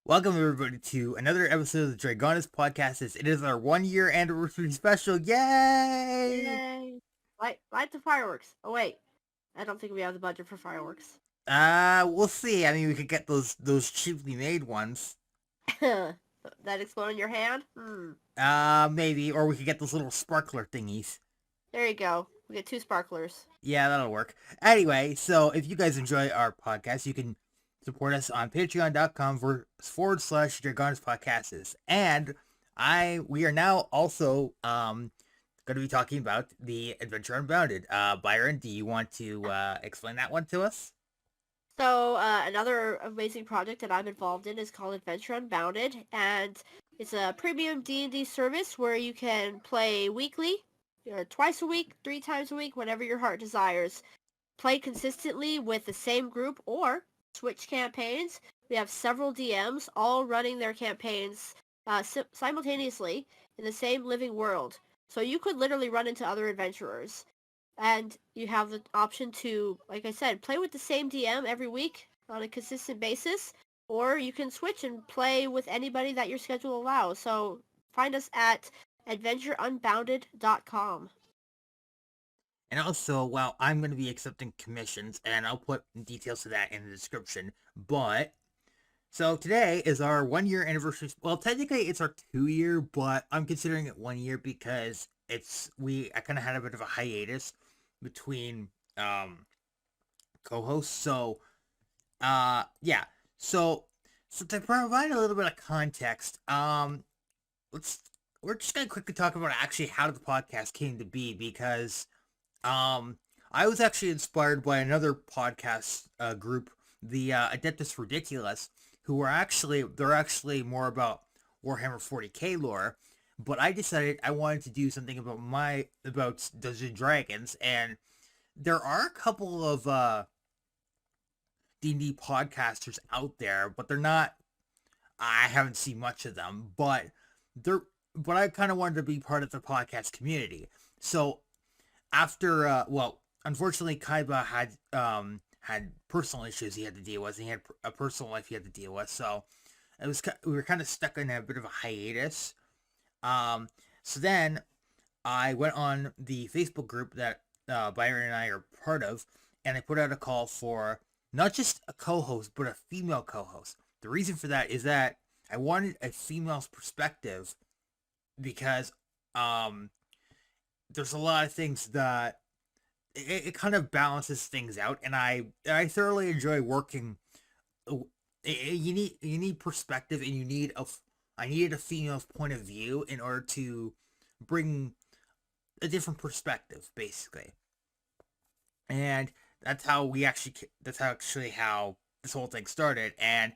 Welcome everybody to another episode of the Dragonus Podcastus. It is our 1 year anniversary special. Yay! Yay! Light the fireworks. Oh wait, I don't think we have the budget for fireworks. We'll see. I mean, we could get those cheaply made ones. That explode in your hand? Maybe, or we could get those little sparkler thingies. There you go. We get 2 sparklers. Yeah, that'll work. Anyway, so if you guys enjoy our podcast, you can support us on patreon.com/Dragonus Podcastus. And we are now also going to be talking about the Adventure Unbounded. Byron, do you want to explain that one to us? So another amazing project that I'm involved in is called Adventure Unbounded, and it's a premium D&D service where you can play weekly, twice a week, 3 times a week, whenever your heart desires. Play consistently with the same group or switch campaigns. We have several DMs all running their campaigns simultaneously in the same living world. So you could literally run into other adventurers. And you have the option to, like I said, play with the same DM every week on a consistent basis. Or you can switch and play with anybody that your schedule allows. So find us at adventureunbounded.com. And also, well, I'm going to be accepting commissions, and I'll put details to that in the description. But, so today is our 1 year anniversary. Well, technically it's our 2 year, but I'm considering it 1 year because I kind of had a bit of a hiatus between co-hosts. So, yeah. So to provide a little bit of context, we're just going to quickly talk about actually how the podcast came to be because I was actually inspired by another podcast group, the Adeptus Ridiculous, they're actually more about Warhammer 40k lore, but I decided I wanted to do something about Dungeons and Dragons, and there are a couple of D&D podcasters out there, but I haven't seen much of them, but I kind of wanted to be part of the podcast community. So after unfortunately Kaiba had personal issues he had to deal with. He had a personal life he had to deal with, so we were kind of stuck in a bit of a hiatus. So then I went on the Facebook group that Byron and I are part of, and I put out a call for not just a co-host but a female co-host. The reason for that is that I wanted a female's perspective because there's a lot of things that it kind of balances things out, and I thoroughly enjoy working. You need perspective, and I needed a female's point of view in order to bring a different perspective, basically. And that's how how this whole thing started. And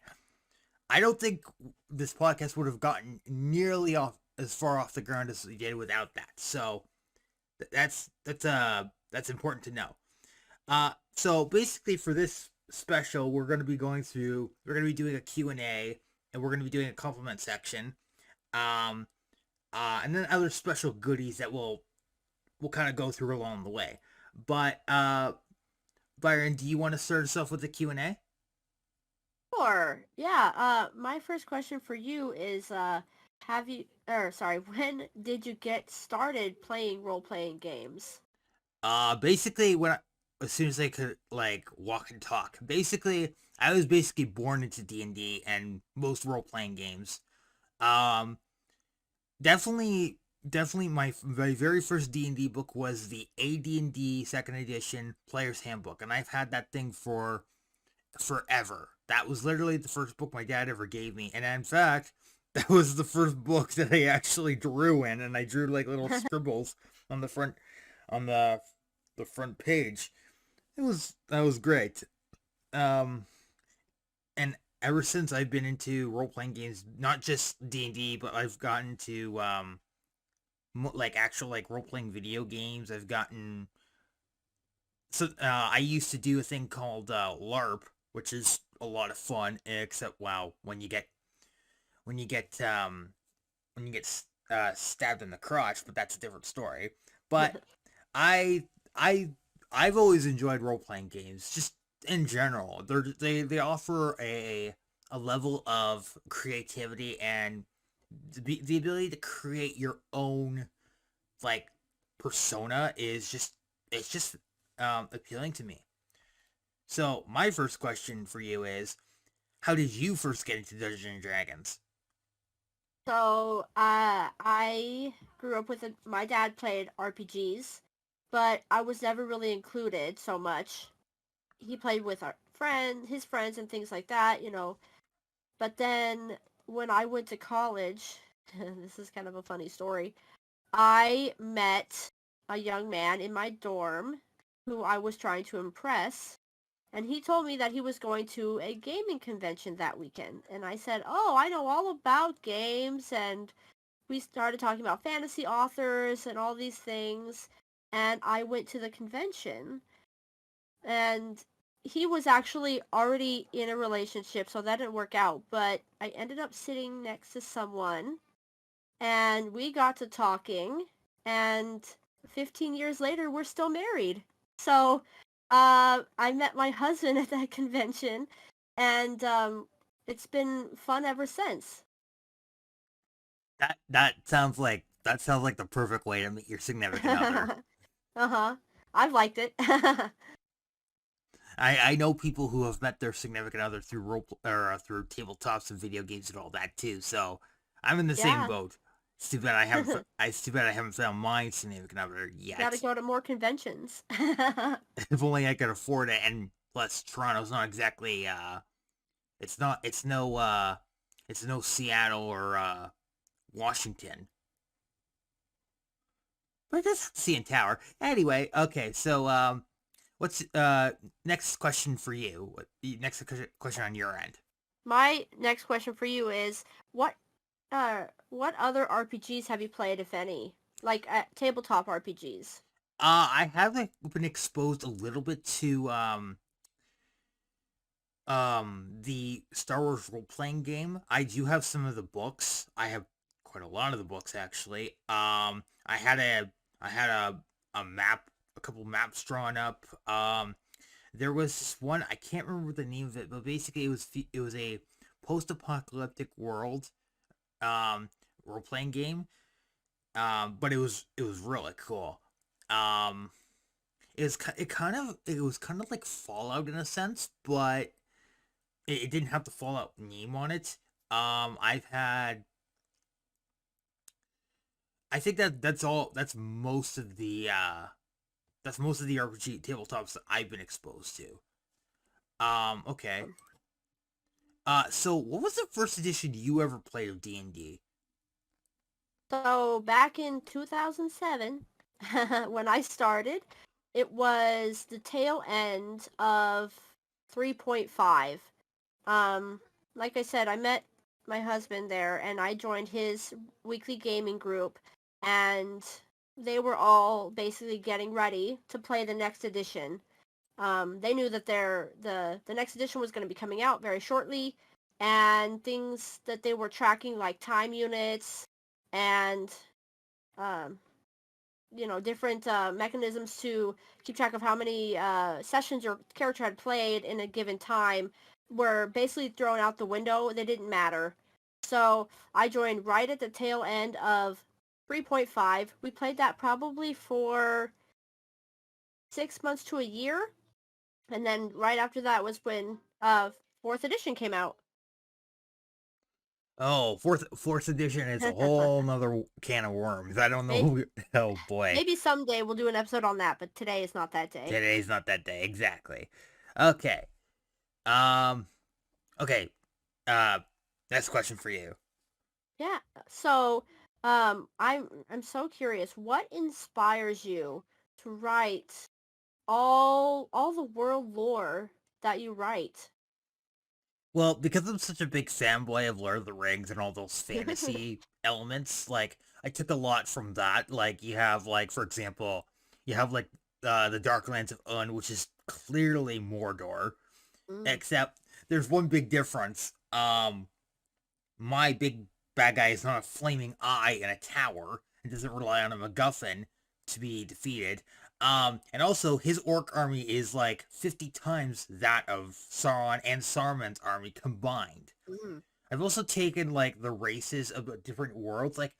I don't think this podcast would have gotten nearly as far off the ground as we did without that. So that's important to know. So basically for this special, we're going to be doing a Q&A, and we're going to be doing a compliment section. And then other special goodies that we'll kind of go through along the way. But Byron, do you want to start us off with the Q&A? Sure. Yeah. My first question for you is, when did you get started playing role-playing games? Basically as soon as I could walk and talk. Basically, I was born into D&D and most role-playing games. Definitely my very first D&D book was the AD&D 2nd edition Player's Handbook, and I've had that thing for forever. That was literally the first book my dad ever gave me, and in fact, that was the first book that I actually drew in, and I drew little scribbles on the front page. That was great. And ever since I've been into role-playing games, not just D&D, but I've gotten to actual role-playing video games. I used to do a thing called LARP, which is a lot of fun, except when you get stabbed in the crotch, but that's a different story. But I've always enjoyed role-playing games, just in general. They offer a a level of creativity and the ability to create your own like persona is just it's just appealing to me. So my first question for you is, how did you first get into Dungeons and Dragons? So, I grew up with my dad played RPGs, but I was never really included so much. He played with his friends and things like that, you know. But then when I went to college, this is kind of a funny story. I met a young man in my dorm who I was trying to impress, and he told me that he was going to a gaming convention that weekend. And I said, "Oh, I know all about games." And we started talking about fantasy authors and all these things. And I went to the convention, and he was actually already in a relationship, so that didn't work out. But I ended up sitting next to someone, and we got to talking, and 15 years later, we're still married. So, I met my husband at that convention, and it's been fun ever since. That sounds like the perfect way to meet your significant other. Uh-huh. I've liked it. I know people who have met their significant other through through tabletops and video games and all that too. So I'm in the same Yeah. boat. It's too bad I haven't. It's too bad I haven't found my significant other Gotta yet. go to more conventions. If only I could afford it. And plus, Toronto's not exactly. It's not. It's no. It's no Seattle or Washington. But it's CN Tower. Anyway, okay. So what's next question for you? Next question on your end? My next question for you is what other RPGs have you played, if any? Like tabletop RPGs. I have like, been exposed a little bit to the Star Wars role playing game. I do have some of the books. I have quite a lot of the books actually. I had a map, a couple maps drawn up. There was this one, I can't remember the name of it, but basically it was a post apocalyptic world role playing game. But it was really cool. Um, it was kind of like Fallout in a sense, but it didn't have the Fallout name on it. I've had I think that's all. That's most of the RPG tabletops that I've been exposed to. Okay. Um, So what was the first edition you ever played of D&D? So back in 2007, when I started, it was the tail end of 3.5. Um, like I said, I met my husband there, and I joined his weekly gaming group, and they were all basically getting ready to play the next edition. They knew that the next edition was going to be coming out very shortly, and things that they were tracking like time units and um, different mechanisms to keep track of how many sessions your character had played in a given time were basically thrown out the window. They didn't matter. So I joined right at the tail end of 3.5. We played that probably for 6 months to a year, and then right after that was when fourth edition came out. Oh, fourth edition is a whole nother can of worms. I don't May- know. Oh boy, Maybe someday we'll do an episode on that, but today is not that day. today's not that day exactly. Okay. Um. Okay. Uh. Next question for you. Yeah. So, I'm so curious. What inspires you to write all the world lore that you write? Well, because I'm such a big fanboy of Lord of the Rings and all those fantasy elements, like I took a lot from that. Like you have like for example, you have like the Darklands of Un, which is clearly Mordor, Mm. except there's one big difference. My big bad guy is not a flaming eye in a tower and doesn't rely on a MacGuffin to be defeated. And also his orc army is like 50 times that of Sauron and Saruman's army combined. Mm. I've also taken like the races of different worlds. Like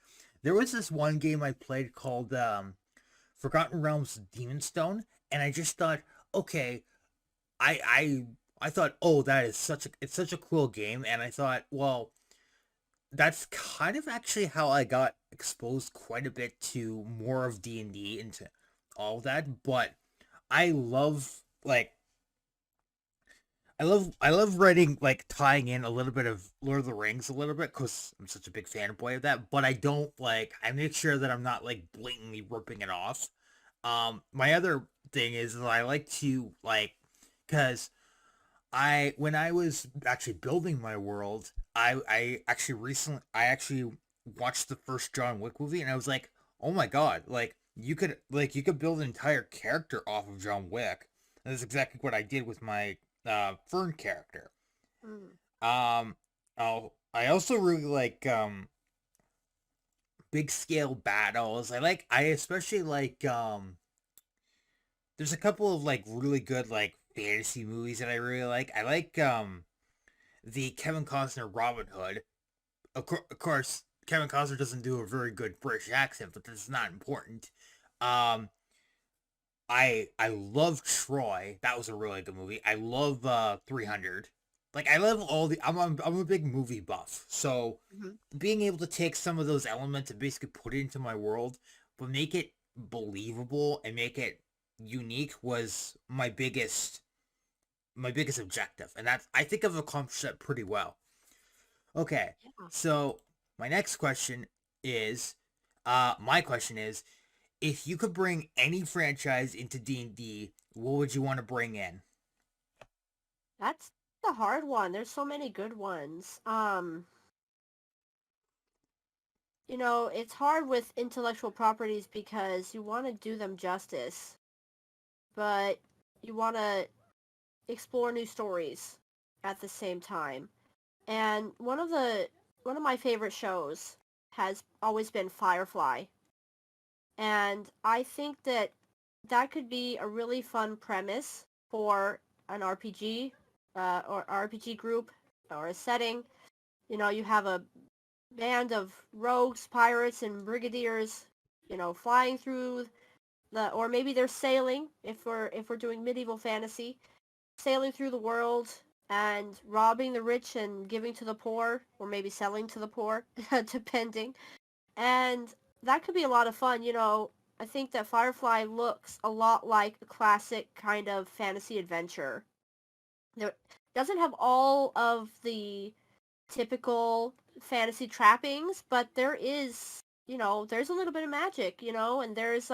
there was this one game I played called Forgotten Realms Demon Stone, and I just thought, okay, I I I thought, oh, that is such a cool game, and I thought, well, that's kind of actually how I got exposed quite a bit to more of D&D into all of that, but I love like I love writing like tying in a little bit of Lord of the Rings a little bit because I'm such a big fanboy of that. But I don't like I make sure that I'm not like blatantly ripping it off. My other thing is that I like to like because I when I was actually building my world, I actually watched the first John Wick movie and I was like, oh my god, you could build an entire character off of John Wick. And that's exactly what I did with my Fern character. Mm. Um I also really like big scale battles. I especially like there's a couple of like really good like fantasy movies that I really like. I like the Kevin Costner Robin Hood. Of course, Kevin Costner doesn't do a very good British accent, but that's not important. Um, I love Troy. That was a really good movie. I love 300. Like I love all the. I'm a big movie buff, so Mhm. being able to take some of those elements and basically put it into my world, but make it believable and make it unique was my biggest objective, and that's I think I've accomplished that pretty well. Okay, Yeah. so my next question is, my question is, if you could bring any franchise into D&D, what would you want to bring in? That's the hard one. There's so many good ones. It's hard with intellectual properties because you want to do them justice, but you want to explore new stories at the same time. And one of my favorite shows has always been Firefly. And I think that that could be a really fun premise for an RPG or RPG group or a setting. You have a band of rogues, pirates, and brigadiers, flying through or maybe they're sailing if we're doing medieval fantasy, sailing through the world and robbing the rich and giving to the poor, or maybe selling to the poor, depending. And that could be a lot of fun. I think that Firefly looks a lot like a classic kind of fantasy adventure. It doesn't have all of the typical fantasy trappings, but there's a little bit of magic, and there's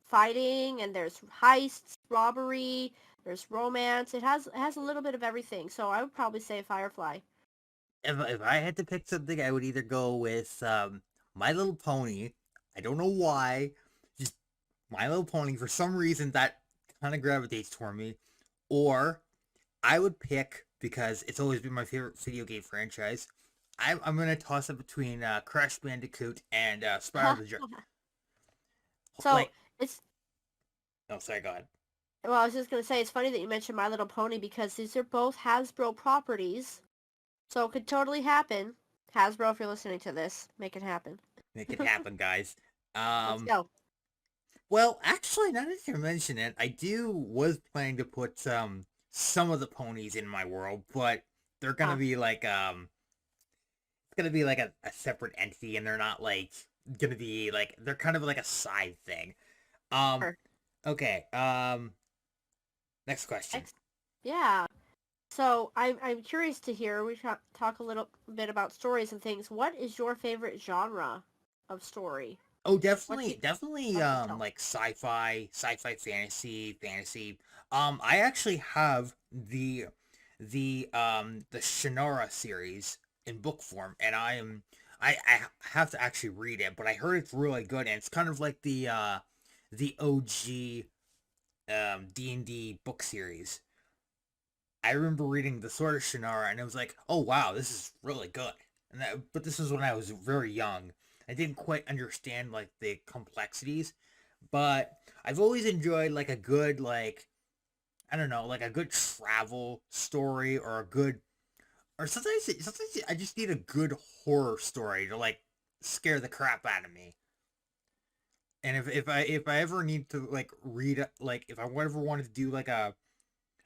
fighting, and there's heists, robbery, there's romance. It has a little bit of everything. So I would probably say Firefly. If I had to pick something, I would either go with My Little Pony. I don't know why, just My Little Pony. For some reason, that kind of gravitates toward me. Or I would pick because it's always been my favorite video game franchise. I'm gonna toss it between Crash Bandicoot and Spyro the So like. it's Oh, sorry, go ahead. well, I was just gonna say it's funny that you mentioned My Little Pony because these are both Hasbro properties, so it could totally happen. Hasbro, if you're listening to this, make it happen. Make it happen, guys. Let's Um, go. well, actually, now that you mention it, I do was planning to put some of the ponies in my world, but they're gonna Huh. be like it's gonna be like a separate entity, and they're not like gonna be like they're kind of like a side thing. Um, Sure. okay. Next question. Ex- yeah. So I'm curious to hear. We talk a little bit about stories and things. What is your favorite genre of story? Oh, What do definitely, you definitely. like to tell? Like sci-fi, fantasy. I actually have the Shannara series in book form, and I have to actually read it, but I heard it's really good, and it's kind of like the OG D&D book series. I remember reading the Sword of Shannara, and it was like, oh wow, this is really good. But this was when I was very young. I didn't quite understand like the complexities, but I've always enjoyed like a good like I don't know, like a good travel story or a good or sometimes I just need a good horror story to like scare the crap out of me. And if I ever need to like read like if I ever wanted to do like a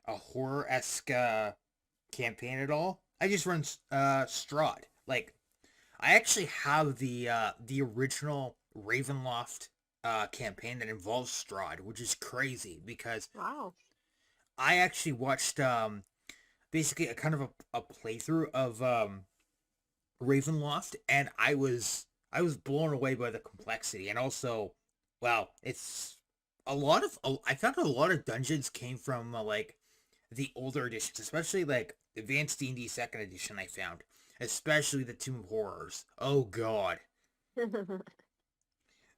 horror esque campaign at all, I just run Strahd. Like I actually have the original Ravenloft campaign that involves Strahd, which is crazy because Wow. I actually watched basically a kind of a playthrough of Ravenloft, and I was blown away by the complexity, and also, wow, it's a lot of I found a lot of dungeons came from like the older editions, especially like Advanced D&D Second Edition. I found, especially the Tomb of Horrors. Oh God.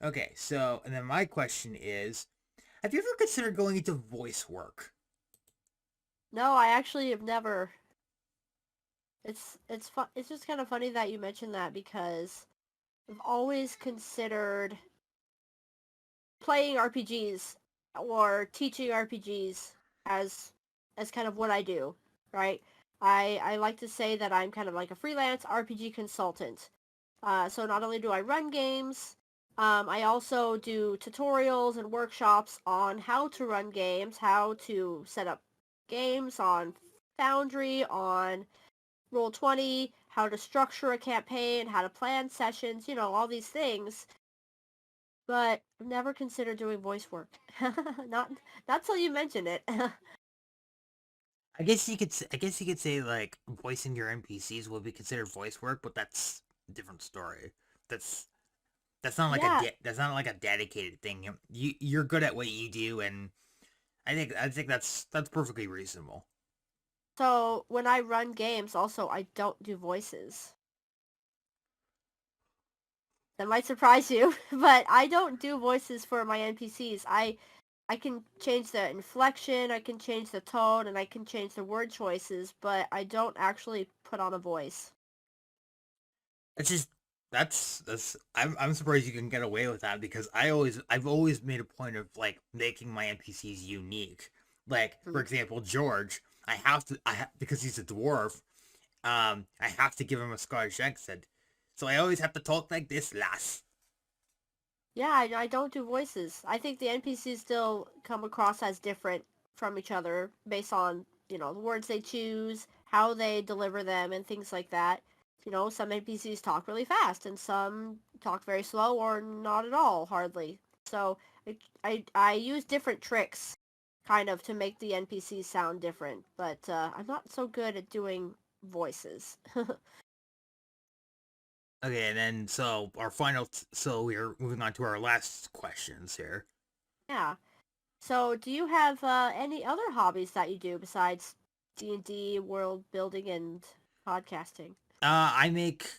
Okay, so and then my question is, have you ever considered going into voice work? No, I actually have never. It's just kind of funny that you mentioned that because I've always considered playing RPGs or teaching RPGs as as kind of what I do, right? I like to say that I'm kind of like a freelance RPG consultant. So not only do I run games, I also do tutorials and workshops on how to run games, how to set up games on Foundry, on Roll20, how to structure a campaign, how to plan sessions, all these things. But I've never considered doing voice work. Not till you mention it. I guess you could say like voicing your NPCs will be considered voice work, but that's a different story. That's that's not like Yeah. that's not like a dedicated thing. You're good at what you do, and I think that's perfectly reasonable. So when I run games, also I don't do voices. That might surprise you, but I don't do voices for my NPCs. I can change the inflection, I can change the tone, and I can change the word choices, but I don't actually put on a voice. It's just that's I'm surprised you can get away with that because I've always made a point of like making my NPCs unique. Like for Hmm. example, George, because he's a dwarf. I have to give him a Scottish accent, so I always have to talk like this, lass. Yeah, I don't do voices. I think the NPCs still come across as different from each other based on, the words they choose, how they deliver them, and things like that. Some NPCs talk really fast, and some talk very slow or not at all, hardly. So I use different tricks, kind of, to make the NPCs sound different, but I'm not so good at doing voices. Okay, and then so we're moving on to our last questions here. Yeah. So, do you have any other hobbies that you do besides D&D, world building, and podcasting? I make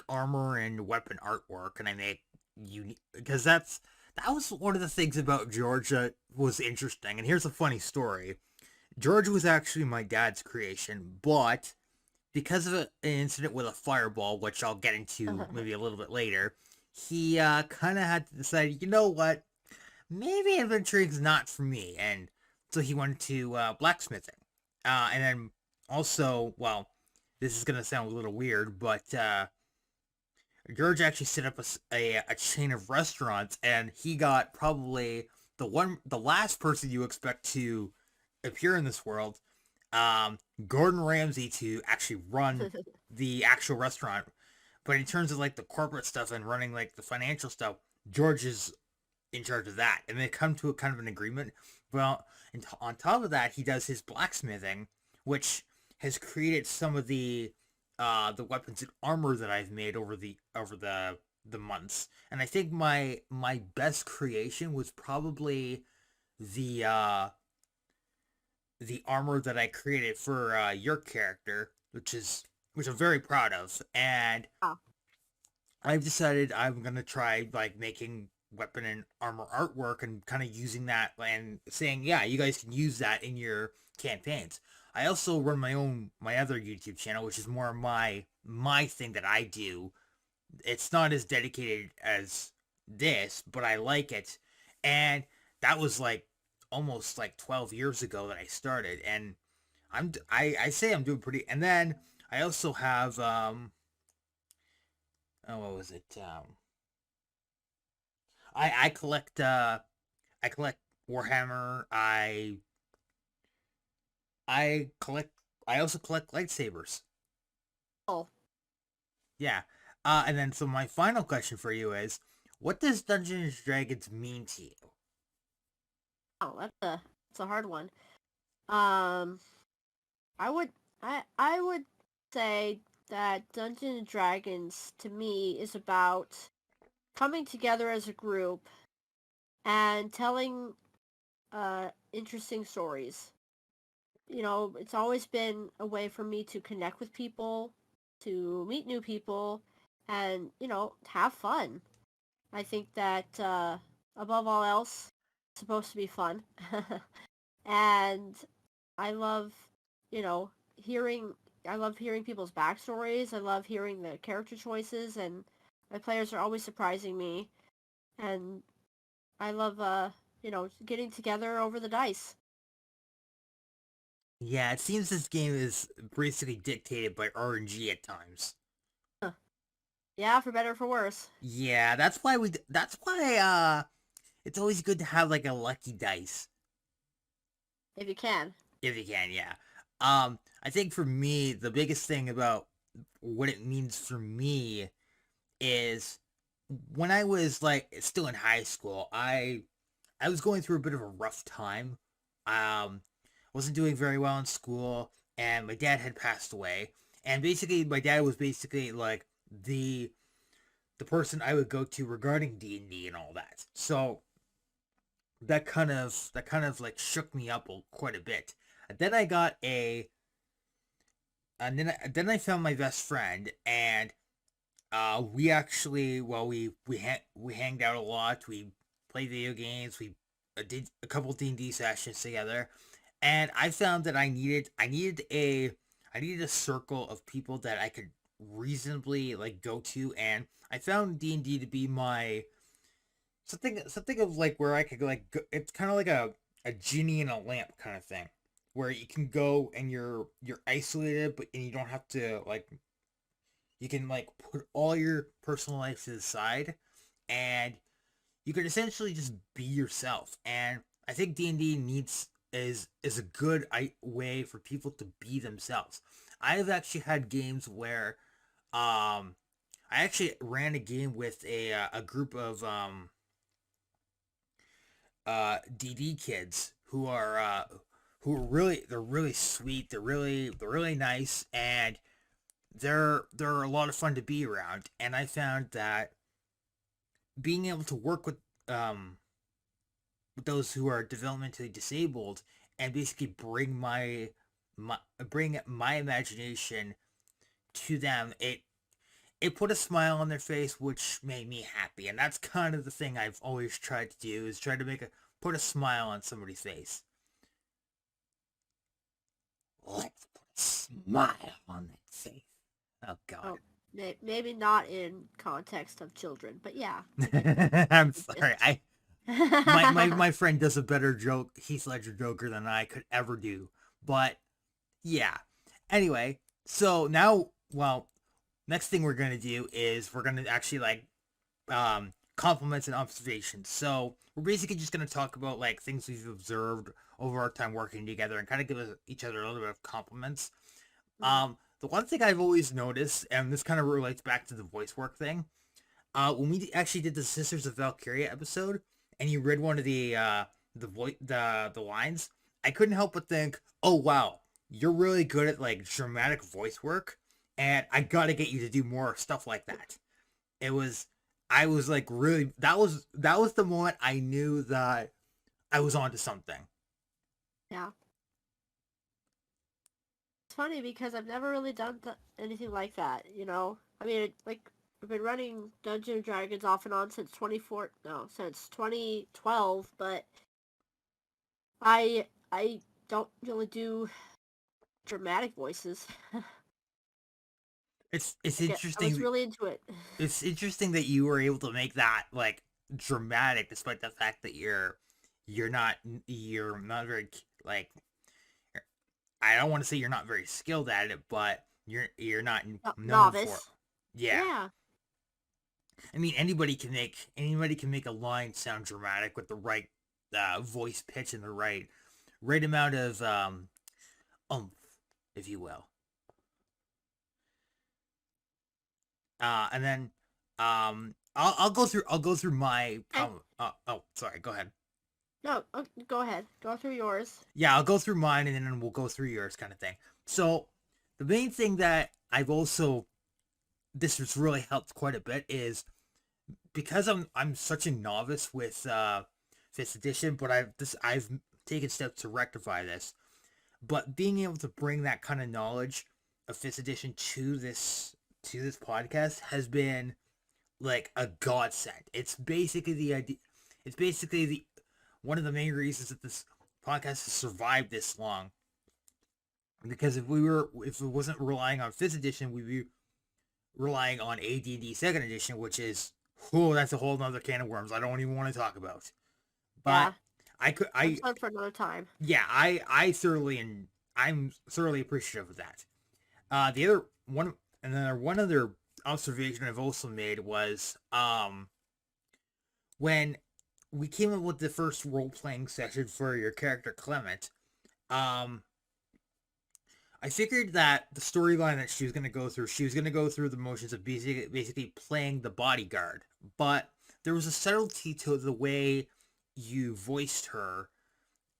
armor and weapon artwork, and I make unique because that was one of the things about Georgia was interesting. And here's a funny story: George was actually my dad's creation, but because of an incident with a fireball, which I'll get into maybe a little bit later, he kind of had to decide, you know what, maybe adventuring's not for me, and so he went to blacksmithing. And then also, well, this is gonna sound a little weird, but George actually set up a chain of restaurants, and he got probably the last person you expect to appear in this world, Gordon Ramsay, to actually run the actual restaurant. But in terms of like the corporate stuff and running like the financial stuff, George is in charge of that, and they come to a kind of an agreement. Well, and on top of that, he does his blacksmithing, which has created some of the weapons and armor that I've made over the months. And I think my best creation was probably the the armor that I created for your character, which I'm very proud of. And Ah, I've decided I'm gonna try like making weapon and armor artwork and kind of using that and saying, yeah, you guys can use that in your campaigns. I also run my other YouTube channel, which is more my thing that I do. It's not as dedicated as this, but I like it. And that was like almost like 12 years ago that I started, and I say I'm doing pretty. And then I also have oh, what was it? I collect I collect Warhammer. I collect I also collect lightsabers. Oh, Yeah. And then so my final question for you is, what does Dungeons and Dragons mean to you? oh, that's a hard one. Um, I would I would say that Dungeons and Dragons to me is about coming together as a group and telling interesting stories. You know, it's always been a way for me to connect with people, to meet new people, and, you know, have fun. I think that above all else, it's supposed to be fun. And I love, you know, hearing I love hearing people's backstories. I love hearing the character choices, and my players are always surprising me. And I love you know, getting together over the dice. Yeah, it seems this game is basically dictated by RNG at times. Huh. Yeah, for better or for worse. Yeah, that's why it's always good to have like a lucky dice If you can. if you can, yeah. I think for me the biggest thing about what it means for me is when I was like still in high school, I was going through a bit of a rough time. Wasn't doing very well in school, and my dad had passed away. And basically, my dad was basically like the person I would go to regarding D&D and all that. So that kind of like shook me up quite a bit. And then I got a and then I found my best friend, and we actually, well, we hanged out a lot. We played video games. We did a couple D&D sessions together, and I found that I needed a circle of people that I could reasonably like go to, and I found D&D to be my something of like where I could like go, it's kind of like a genie in a lamp kind of thing, where you can go and you're isolated, but and you don't have to like you can like put all your personal life to the side, and you can essentially just be yourself. And I think D&D needs is a good way for people to be themselves. I've actually had games where I actually ran a game with a group of DD kids who are really they're really sweet, they're really nice, and they're a lot of fun to be around. And I found that being able to work with those who are developmentally disabled and basically bring my imagination to them, it put a smile on their face, which made me happy. And that's kind of the thing I've always tried to do, is try to put a smile on somebody's face. Let's put a smile on that face. Oh God. Oh, maybe not in context of children, but yeah. I'm sorry. My friend does a better Heath Ledger Joker than I could ever do. But yeah. Anyway, so now, well, next thing we're gonna do is we're gonna actually like compliments and observations. So we're basically just gonna talk about like things we've observed over our time working together and kind of give each other a little bit of compliments. Mm. The one thing I've always noticed, and this kind of relates back to the voice work thing, when we actually did the Sisters of Valkyria episode, and you read one of the lines, I couldn't help but think, oh wow, you're really good at like dramatic voice work, and I gotta get you to do more stuff like that. It was, I was like really, that was the moment I knew that I was onto something. Yeah. It's funny because I've never really done anything like that, you know? I mean, like, I've been running Dungeons and Dragons off and on since since 2012, but I don't really do dramatic voices. It's I was interesting. really into it. It's interesting that you were able to make that like dramatic, despite the fact that you're not you're not very like I don't want to say you're not very skilled at it, but You're not known for. Novice. Yeah. Yeah. I mean, anybody can make a line sound dramatic with the right voice pitch and the right amount of oomph, if you will. And then I'll go through my Okay. oh, sorry, go ahead. No, go ahead. Go through yours. Yeah, I'll go through mine and then we'll go through yours, kind of thing. So the main thing that I've also this has really helped quite a bit is because I'm such a novice with fifth edition, but I've taken steps to rectify this. But being able to bring that kind of knowledge of fifth edition to this podcast has been like a godsend. It's basically the idea. It's basically the one of the main reasons that this podcast has survived this long. Because if it wasn't relying on fifth edition, we'd be relying on AD&D second edition, which is that's a whole nother can of worms I don't even want to talk about. But Yeah. I That's for another time. yeah, I'm thoroughly appreciative of that. The other one and then one other observation I've also made was when we came up with the first role playing session for your character Clement, um I figured that the storyline that she was gonna go through, she was gonna go through the motions of basically playing the bodyguard, but there was a subtlety to the way you voiced her.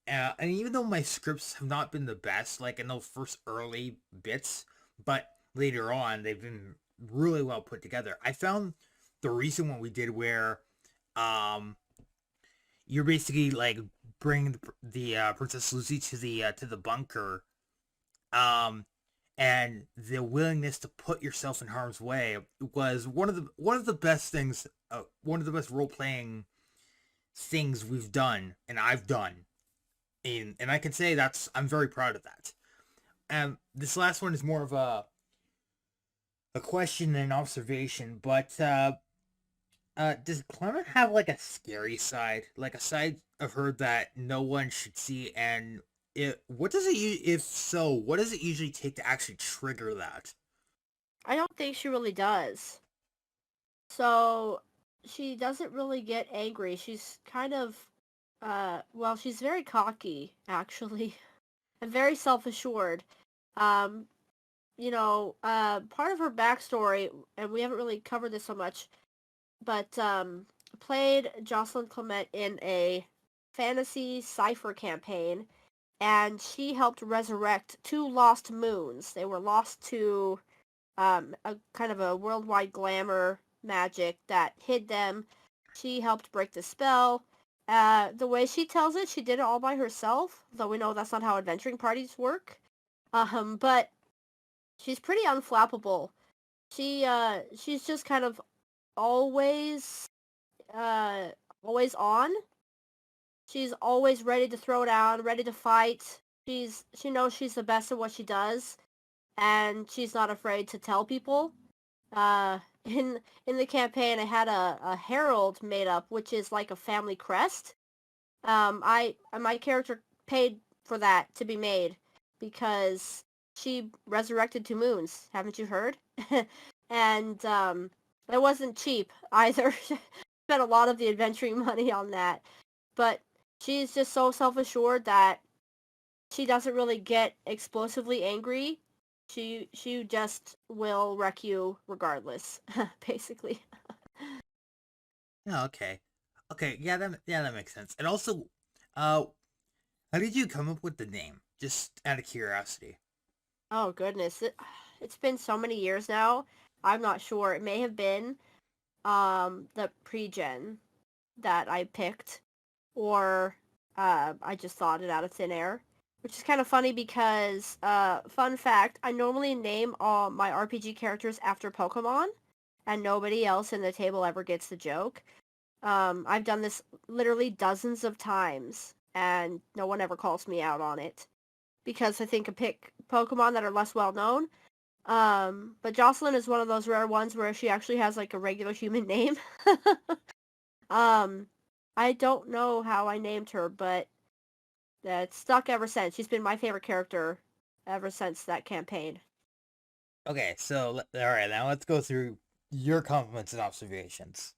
And even though my scripts have not been the best, like in those first early bits, but later on they've been really well put together. I found the recent one we did where um you're basically like bringing the Princess Lucy to the bunker, um and the willingness to put yourself in harm's way was one of the best things, one of the best role playing things we've done and I've done, and I can say I'm very proud of that. This last one is more of a question and an observation, but does Clement have like a scary side, like a side of her that no one should see? And what does if so, what does it usually take to actually trigger that? I don't think she really does. So she doesn't really get angry. She's kind of, well, she's very cocky, actually, and very self-assured. Um, part of her backstory, and we haven't really covered this so much, but played Jocelyn Clement in a fantasy cipher campaign, and she helped resurrect 2 lost moons. They were lost to a kind of a worldwide glamour magic that hid them. She helped break the spell. The way she tells it, she did it all by herself, though we know that's not how adventuring parties work. But she's pretty unflappable. She's just kind of always always on. She's always ready to throw down, ready to fight. She knows she's the best at what she does, and she's not afraid to tell people. In the campaign, I had a herald made up, which is like a family crest. My character paid for that to be made because she resurrected 2 moons. Haven't you heard? And it wasn't cheap either. Spent a lot of the adventuring money on that, but she's just so self-assured that she doesn't really get explosively angry. She just will wreck you regardless, basically. Oh, okay. Okay, yeah, that makes sense. And also, uh, how did you come up with the name? Just out of curiosity. Oh goodness, it's been so many years now. I'm not sure. It may have been the pre-gen that I picked, or I just thought it out of thin air. Which is kind of funny because, fun fact, I normally name all my RPG characters after Pokemon, and nobody else in the table ever gets the joke. I've done this literally dozens of times, and no one ever calls me out on it. Because I think I pick Pokemon that are less well known. But Jocelyn is one of those rare ones where she actually has like a regular human name. I don't know how I named her, but it's stuck ever since. She's been my favorite character ever since that campaign. Okay, so all right, now let's go through your compliments and observations.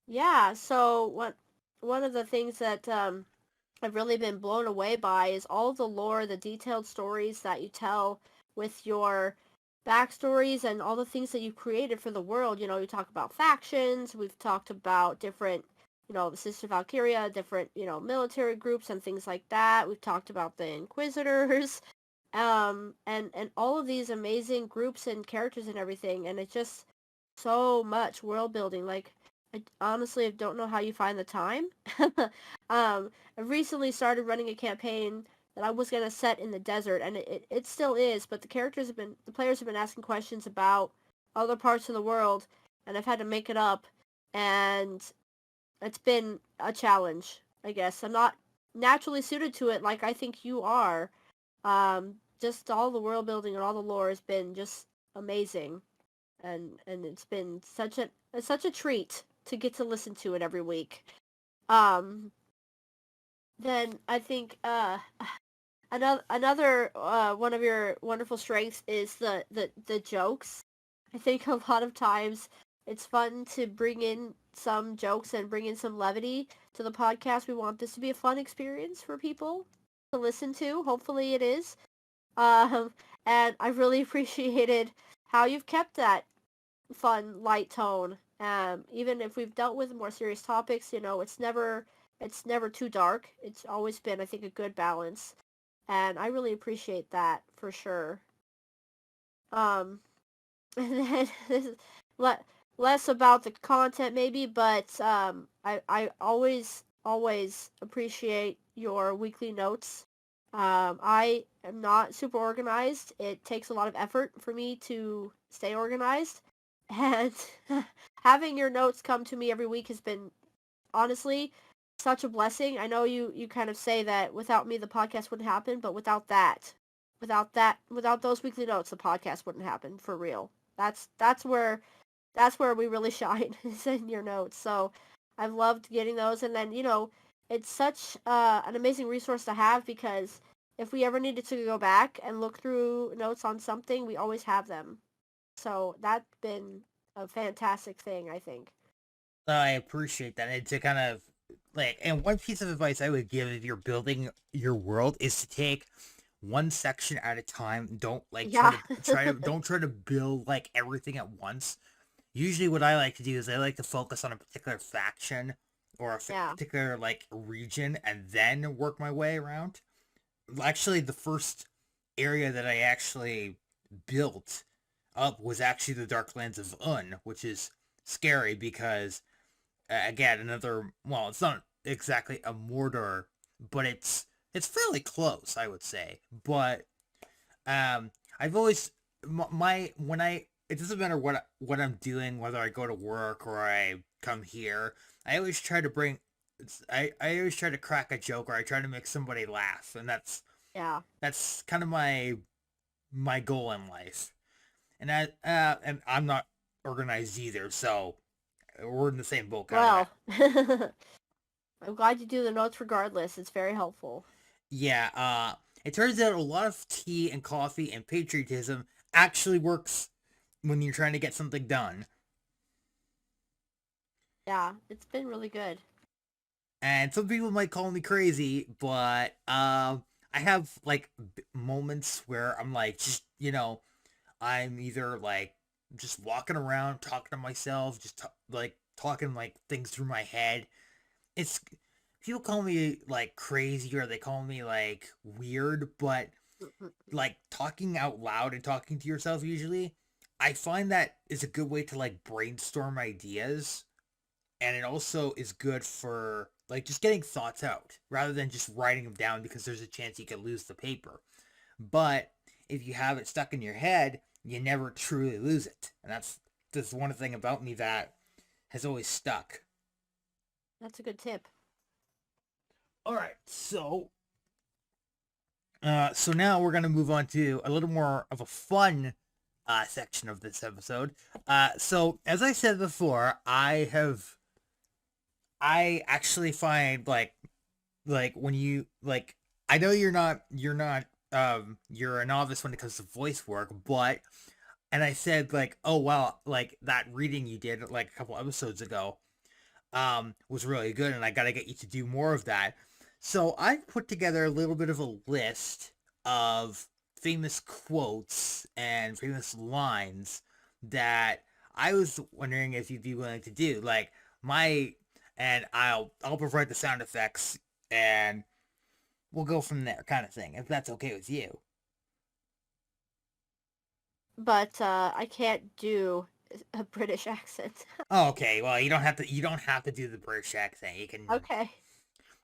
Yeah, so one of the things that I've really been blown away by is all the lore, the detailed stories that you tell with your backstories and all the things that you created for the world. You know, you talk about factions, we've talked about different, you know, the Sister Valkyria, different, you know, military groups and things like that. We've talked about the Inquisitors, and all of these amazing groups and characters and everything, and it's just so much world building. Like, I honestly don't know how you find the time. I recently started running a campaign that I was gonna set in the desert, and it still is, but the players have been asking questions about other parts of the world, and I've had to make it up, and it's been a challenge, I guess. I'm not naturally suited to it like I think you are. Just all the world building and all the lore has been just amazing, and it's been such a treat to get to listen to it every week. Um, then I think another one of your wonderful strengths is the jokes. I think a lot of times it's fun to bring in some jokes and bring in some levity to the podcast. We want this to be a fun experience for people to listen to. Hopefully it is. Um, and I really appreciated how you've kept that fun, light tone. Even if we've dealt with more serious topics, you know, it's never too dark. It's always been, I think, a good balance, and I really appreciate that for sure. Um, and then le- less about the content maybe, but I always appreciate your weekly notes. I am not super organized. It takes a lot of effort for me to stay organized, and having your notes come to me every week has been honestly such a blessing. I know you kind of say that without me the podcast wouldn't happen, but without those weekly notes the podcast wouldn't happen for real. That's where we really shine is in your notes. So I've loved getting those, and then you know it's such an amazing resource to have because if we ever needed to go back and look through notes on something, we always have them. So that's been a fantastic thing, I think. I appreciate that. And to kind of like, and one piece of advice I would give if you're building your world is to take one section at a time. Don't like Yeah. don't try to build like everything at once. Usually what I like to do is I like to focus on a particular faction or a Yeah. particular like region and then work my way around. Actually, the first area that I actually built up was actually the Darklands of Un, which is scary because again, another, well, it's not exactly a Mordor, but it's fairly close, I would say. But I've always my when I it doesn't matter what I'm doing, whether I go to work or I come here. I always try to bring I always try to crack a joke or I try to make somebody laugh, and Yeah. that's kind of my goal in life. And I'm not organized either, so we're in the same boat kind of. Well, I'm glad you do the notes regardless. It's very helpful. Yeah, it turns out a lot of tea and coffee and patriotism actually works when you're trying to get something done. Yeah, it's been really good. And some people might call me crazy, but I have like moments where I'm like, just I'm either like just walking around talking to myself, just like talking like things through my head. It's People call me like crazy or they call me like weird, but like talking out loud and talking to yourself usually, I find that is a good way to like brainstorm ideas, and it also is good for like just getting thoughts out rather than just writing them down because there's a chance you could lose the paper. But if you have it stuck in your head, you never truly lose it. And that's one thing about me that has always stuck. That's a good tip. All right. So now we're gonna move on to a little more of a fun section of this episode. So as I said before, I actually find like when you like I know you're not you're a novice when it comes to voice work, but and I said like, oh wow, like that reading you did like a couple episodes ago, was really good, and I gotta get you to do more of that. So I put together a little bit of a list of famous quotes and famous lines that I was wondering if you'd be willing to do. Like my, and I'll provide the sound effects, and we'll go from there, kind of thing, if that's okay with you. But I can't do a British accent. Oh, okay. Well, you don't have to do the British accent. You can. Okay.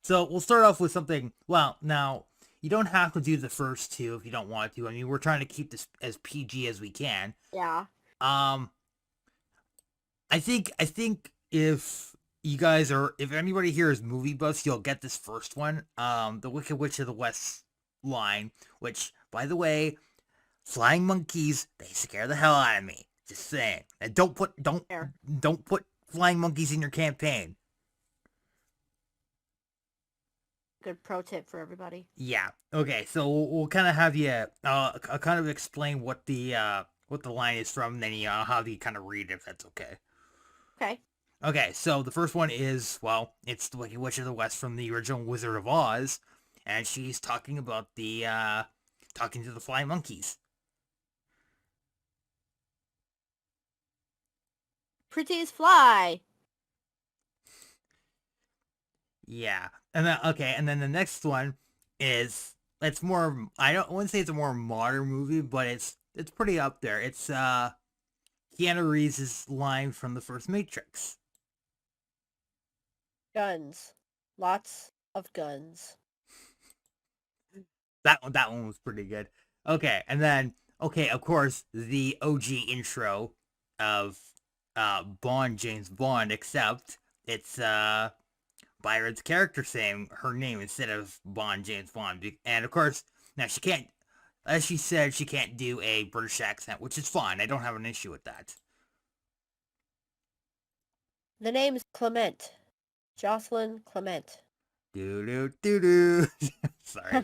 So we'll start off with something. Well, now you don't have to do the first two if you don't want to. I mean, we're trying to keep this as PG as we can. Yeah. Um, I think if anybody here is movie buffs, you'll get this first one. The Wicked Witch of the West line, which, by the way, flying monkeys, they scare the hell out of me. Just saying. And Fair. don't put flying monkeys in your campaign. Good pro tip for everybody. Yeah. Okay. So we'll kind of have you I'll kind of explain what the line is from, and then I'll have you kind of read it if that's okay. Okay. Okay. So the first one is, well, it's the Wicked Witch of the West from the original Wizard of Oz, and she's talking about the talking to the flying monkeys. Pretty as fly. Yeah. And then okay, and then the next one is, it's more, I wouldn't say it's a more modern movie, but it's pretty up there. It's Keanu Reeves' line from the first Matrix. Guns. Lots of guns. That one was pretty good. Okay, and then okay, of course, the OG intro of James Bond, except it's Byron's character saying her name instead of James Bond. And of course, now she can't, as she said, she can't do a British accent, which is fine. I don't have an issue with that. The name's Clement. Jocelyn Clement. Do do do do. Sorry.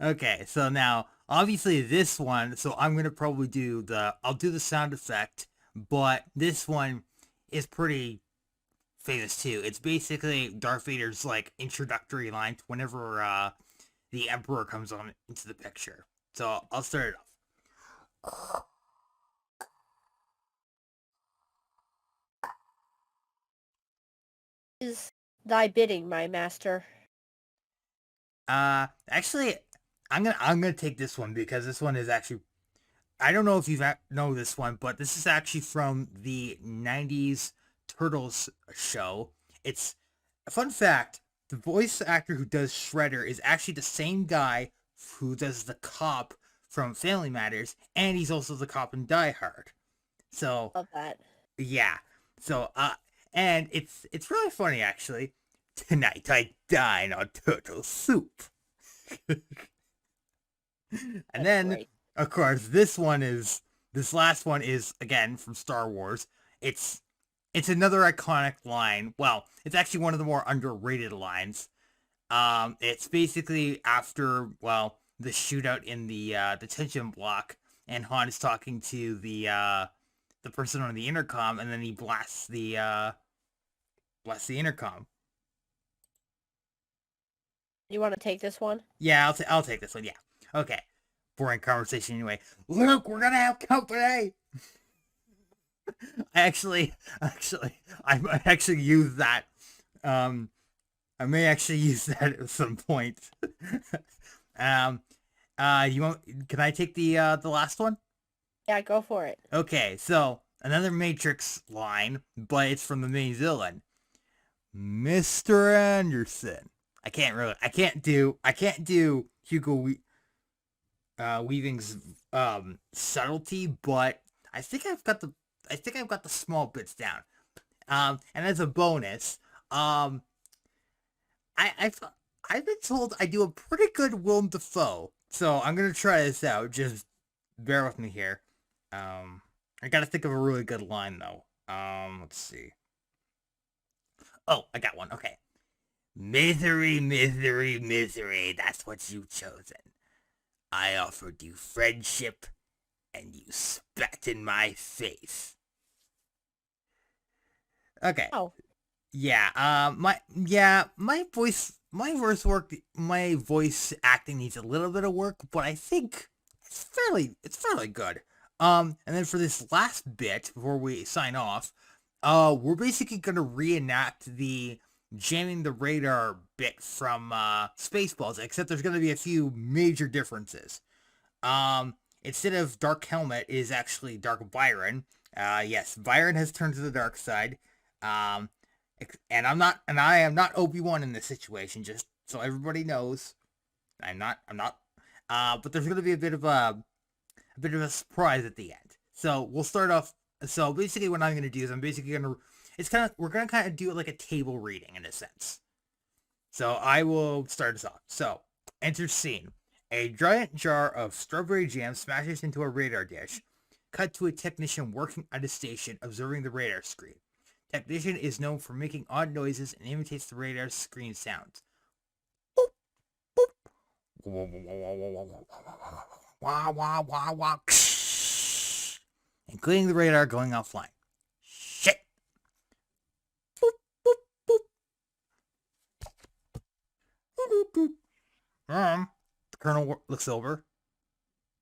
Okay, so now obviously this one, so I'm gonna probably I'll do the sound effect, but this one is pretty famous too. It's basically Darth Vader's like introductory line whenever the Emperor comes on into the picture. So I'll start it off. Is thy bidding, my master. Actually, I'm gonna take this one because this one is actually, I don't know if you know this one, but this is actually from the '90s Turtles show. It's a fun fact. The voice actor who does Shredder is actually the same guy who does the cop from Family Matters, and he's also the cop in Die Hard. So Love that. yeah. So and it's really funny actually. Tonight I dine on turtle soup. And That's then, great. of course, this last one is again from Star Wars. It's another iconic line. Well, it's actually one of the more underrated lines. It's basically after, well, the shootout in the detention block, and Han is talking to the person on the intercom, and then he blasts the intercom. You want to take this one? Yeah, I'll take this one. Yeah. Okay. Boring conversation anyway. Luke, we're gonna have company. I might actually use that. I may actually use that at some point. You want? Can I take the last one? Yeah, go for it. Okay, so another Matrix line, but it's from the main villain, Mr. Anderson. I can't do Weaving's subtlety, but I think I've got the small bits down. And as a bonus, I've been told I do a pretty good Willem Dafoe, so I'm gonna try this out. Just bear with me here. I gotta think of a really good line though. Let's see. Oh, I got one. Okay. Misery, misery, misery. That's what you've chosen. I offered you friendship, and you spat in my face. Okay. Oh. Yeah, my voice acting needs a little bit of work, but I think it's fairly good. And then for this last bit before we sign off, we're basically gonna reenact the jamming the radar bit from Spaceballs, except there's gonna be a few major differences. Instead of Dark Helmet, it is actually Dark Byron. Yes, Byron has turned to the dark side. Um, and I am not Obi-Wan in this situation, just so everybody knows. I'm not. But there's gonna be a bit of a surprise at the end. So we'll start off. So basically, what I'm gonna do is we're gonna kind of do it like a table reading in a sense. So I will start us off. So enter scene. A giant jar of strawberry jam smashes into a radar dish. Cut to a technician working at a station observing the radar screen. Technician is known for making odd noises and imitates the radar screen sounds. Boop, boop. Wah, wah, wah, wah. Including the radar going offline. Shit. Boop, boop, boop. Boop, boop, boop. The colonel looks over.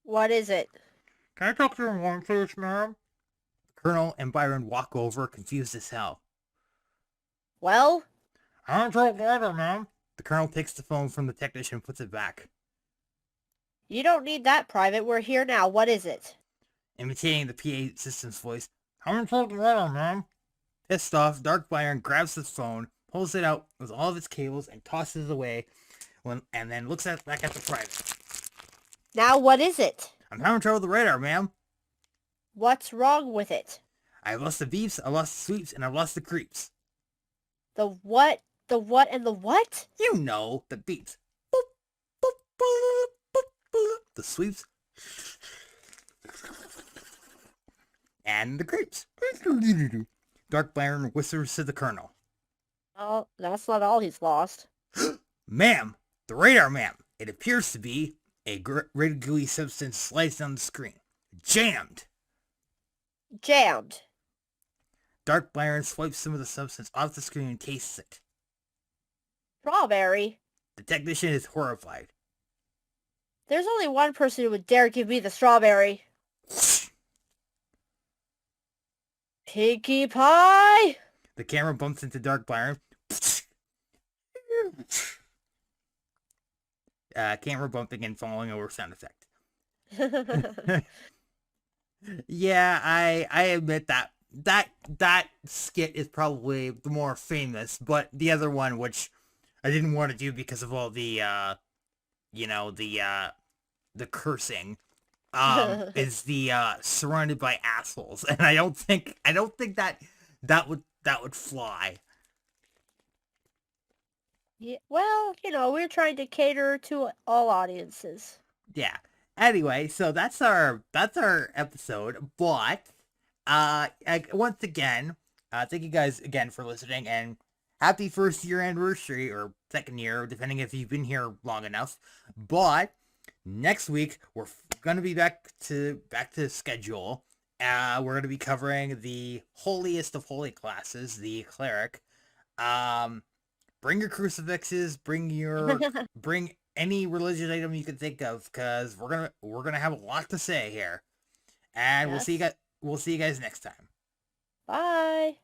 What is it? Can I talk to you one, please, ma'am? Colonel and Byron walk over, confused as hell. Well? I don't talk water, ma'am. The colonel takes the phone from the technician and puts it back. You don't need that, Private. We're here now. What is it? Imitating the PA system's voice. I don't talk water, ma'am. Pissed off, Dark Byron grabs the phone, pulls it out with all of its cables, and tosses it away, and then looks back at the private. Now what is it? I'm having trouble with the radar, ma'am. What's wrong with it? I've lost the beeps, I've lost the sweeps, and I've lost the creeps. The what? The what and the what? You know, the beeps. Boop, boop, boop, boop, boop. The sweeps. And the creeps. Dark Byron whispers to the colonel. Oh, that's not all he's lost. Ma'am, the radar, ma'am. It appears to be a red gooey substance sliced on the screen. Jammed. Jammed. Dark Byron swipes some of the substance off the screen and tastes it. Strawberry. The technician is horrified. There's only one person who would dare give me the strawberry. Pinkie Pie! The camera bumps into Dark Byron. Camera bumping and falling over sound effect. Yeah, I admit that skit is probably the more famous, but the other one, which I didn't want to do because of all the the cursing, is the surrounded by assholes, and I don't think that would fly. Yeah, well, we're trying to cater to all audiences. Yeah. Anyway, so that's our episode, but once again, thank you guys again for listening, and happy first year anniversary, or second year, depending if you've been here long enough. But next week we're gonna be back to schedule. We're gonna be covering the holiest of holy classes, the cleric. Bring your crucifixes, bring any religious item you can think of, because we're gonna have a lot to say here. And Yes. we'll see you guys next time. Bye.